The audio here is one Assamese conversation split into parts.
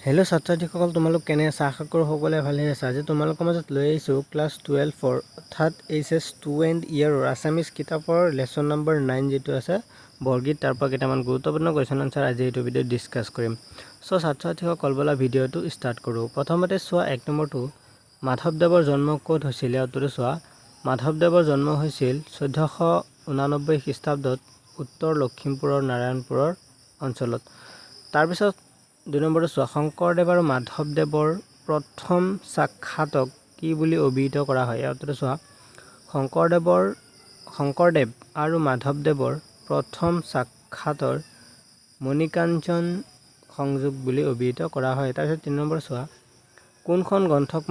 হেল্ল' ছাত্ৰছাত্ৰীসকল, তোমালোক কেনে আছা? আশা কৰোঁ সকলোৱে ভালে আছে। আজি তোমালোকৰ মাজত লৈ আহিছোঁ ক্লাছ 12 অৰ্থাৎ HS2 এণ্ড ইয়াৰৰ আছামিজ কিতাপৰ লেচন নম্বৰ 9 যিটো আছে বৰগীত, তাৰ পৰা কেইটামান গুৰুত্বপূৰ্ণ কুৱেশ্যন আনচাৰ আজি এইটো ভিডিঅ'ত ডিছকাছ কৰিম। ছাত্ৰছাত্ৰীসকল ব'লা ভিডিঅ'টো ষ্টাৰ্ট কৰোঁ। প্ৰথমতে চোৱা 1 নম্বৰটো, মাধৱদেৱৰ জন্ম ক'ত হৈছিল? উত্তৰটো চোৱা, মাধৱদেৱৰ জন্ম হৈছিল 1489 খ্ৰীষ্টাব্দত উত্তৰ লখিমপুৰৰ নাৰায়ণপুৰৰ অঞ্চলত। তাৰপিছত 2 নম্বৰটো চোৱা, শংকৰদেৱ আৰু মাধৱদেৱৰ প্ৰথম সাক্ষাতক কি বুলি অভিহিত কৰা হয়? উত্তৰটো চোৱা, শংকৰদেৱ আৰু মাধৱদেৱৰ প্ৰথম সাক্ষাতৰ মণিকাঞ্চন সংযোগ বুলি অভিহিত কৰা হয়। তাৰপিছত 3 নম্বৰ চোৱা, কোনখন গ্ৰন্থক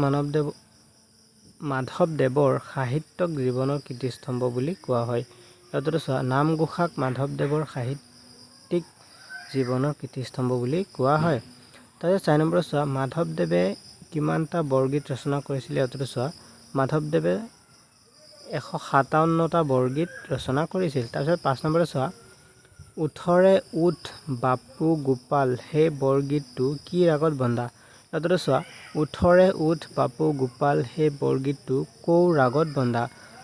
মাধৱদেৱৰ সাহিত্যিক জীৱনৰ কীৰ্তিস্তম্ভ বুলি কোৱা হয়? উত্তৰটো চোৱা, নামঘোষাক মাধৱদেৱৰ সাহিত্যিক জীৱনৰ কীৰ্তিস্তম্ভ বুলি কোৱা হয়। তাৰপিছত 4 নম্বৰ চোৱা, মাধৱদেৱে কিমানটা বৰগীত ৰচনা কৰিছিলে? উত্তৰটো চোৱা, মাধৱদেৱে 157টা বৰগীত ৰচনা কৰিছিল। তাৰপিছত 5 নম্বৰটো চোৱা, উঠৰে উঠ বাপু গোপাল সেই বৰগীতটো কি ৰাগত বন্ধা? উত্তৰটো চোৱা, উঠৰে উঠ বাপু গোপাল সেই বৰগীতটো কৌ ৰাগত বন্ধা?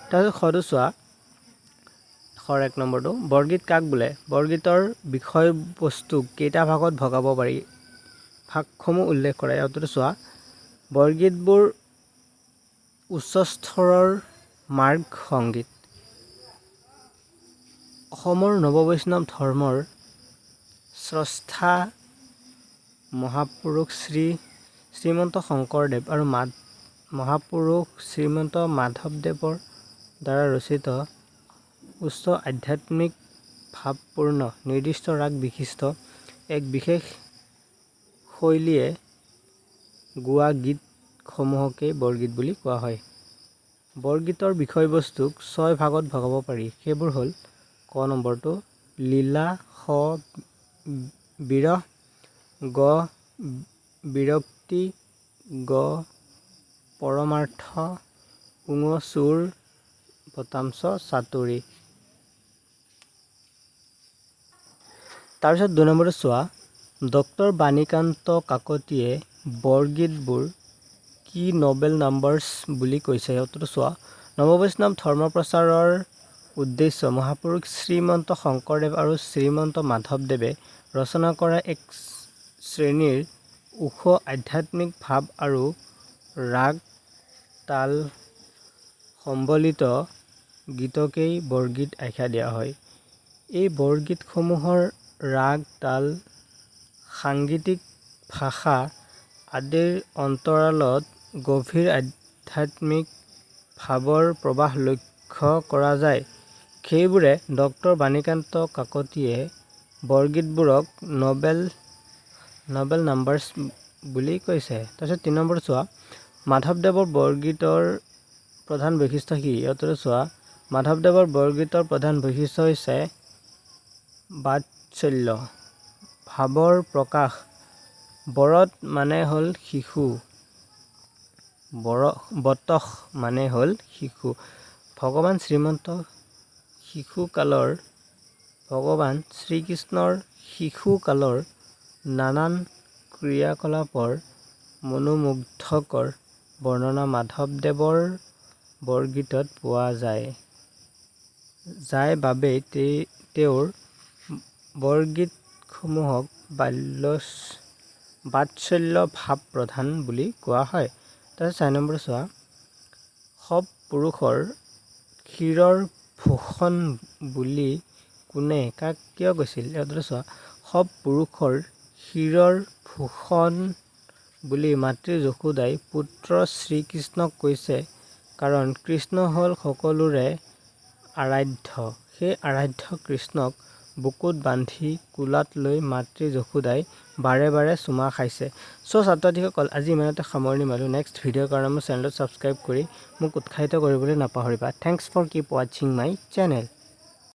তাৰপিছত সটো চোৱা, 1 নম্বৰটো, বৰগীত কাক বোলে? বৰগীতৰ বিষয়বস্তুক কেইটা ভাগত ভগাব পাৰি? ভাগসমূহ উল্লেখ কৰা। উত্তৰটো চোৱা, বৰগীতবোৰ উচ্চ স্তৰৰ মাৰ্গ সংগীত। অসমৰ নৱবৈষ্ণৱ ধৰ্মৰ স্ৰষ্টা মহাপুৰুষ শ্ৰীমন্ত শংকৰদেৱ আৰু মহাপুৰুষ শ্ৰীমন্ত মাধৱদেৱৰ দ্বাৰা ৰচিত উচ্চ আধ্যাত্মিক ভাৱপূৰ্ণ নিৰ্দিষ্ট ৰাগ বিশিষ্ট এক বিশেষ শৈলীয়ে গোৱা গীতসমূহকেই বৰগীত বুলি কোৱা হয়। বৰগীতৰ বিষয়বস্তুক 6 ভাগত ভগাব পাৰি। সেইবোৰ হ'ল: ক নম্বৰটো, লীলা, খ বিৰহ, গ বিৰক্তি, গ পৰমাৰ্থ, ঙ সুৰ, চ চাতুৰী। তাৰপিছত 2 নম্বৰটো চোৱা, ডক্টৰ বাণীকান্ত কাকতিয়ে বৰগীতবোৰ কি নবেল নাম্বাৰছ বুলি কৈছে? উত্তৰটো চোৱা, নৱবৈষ্ণৱ ধৰ্ম প্ৰচাৰৰ উদ্দেশ্য মহাপুৰুষ শ্ৰীমন্ত শংকৰদেৱ আৰু শ্ৰীমন্ত মাধৱদেৱে ৰচনা কৰা এক শ্ৰেণীৰ ওখ আধ্যাত্মিক ভাৱ আৰু ৰাগ তাল সম্বলিত গীতকেই বৰগীত আখ্যা দিয়া হয়। এই বৰগীতসমূহৰ ৰাগ তাল, সাংগীতিক ভাষা আদিৰ অন্তৰালত গভীৰ আধ্যাত্মিক ভাৱৰ প্ৰৱাহ লক্ষ্য কৰা যায়। সেইবোৰে ডক্টৰ বাণীকান্ত কাকতিয়ে বৰগীতবোৰক নবেল নাম্বাৰছ বুলি কৈছে। তাৰপিছত 3 নম্বৰটো চোৱা, মাধৱদেৱৰ বৰগীতৰ প্ৰধান বৈশিষ্ট্য কি? উত্তৰটো চোৱা, মাধৱদেৱৰ বৰগীতৰ প্ৰধান বৈশিষ্ট্য হৈছে বাৎসল্য ভাৱৰ প্ৰকাশ। বৰত মানে হ'ল শিশু, বতস মানে হ'ল শিশু। ভগৱান শ্ৰীকৃষ্ণৰ শিশুকালৰ নানান ক্ৰিয়াকলাপৰ মনোমুগ্ধকৰ বৰ্ণনা মাধৱদেৱৰ বৰগীতত পোৱা যায় বাবেই তেওঁৰ বৰগীতসমূহক বাৎসল্য ভাৱ প্ৰধান বুলি কোৱা হয়। তাৰপিছত 4 নম্বৰটো চোৱা, সব পুৰুষৰ শিৰৰ ভূষণ বুলি কোনে কাক কিয় কৈছিল? উত্তৰটো চোৱা, সব পুৰুষৰ শিৰৰ ভূষণ বুলি মাতৃ যশোদাই পুত্ৰ শ্ৰীকৃষ্ণক কৈছে, কাৰণ কৃষ্ণ হ'ল সকলোৰে আৰাধ্য। সেই আৰাধ্য কৃষ্ণক বুকুত বান্ধি কোলাত লৈ মাতৃ যশোদাই বাৰে বাৰে চুমা খাইছে। ছাত্ৰছাত্ৰীসকল, আজি ইমানতে সামৰণি মাৰিলোঁ। নেক্সট ভিডিঅ'ৰ কাৰণে মোৰ চেনেলটো ছাবস্ক্ৰাইব কৰি মোক উৎসাহিত কৰিবলৈ নাপাহৰিবা। থেংকছ ফৰ কিপ ৱাচিং মাই চেনেল।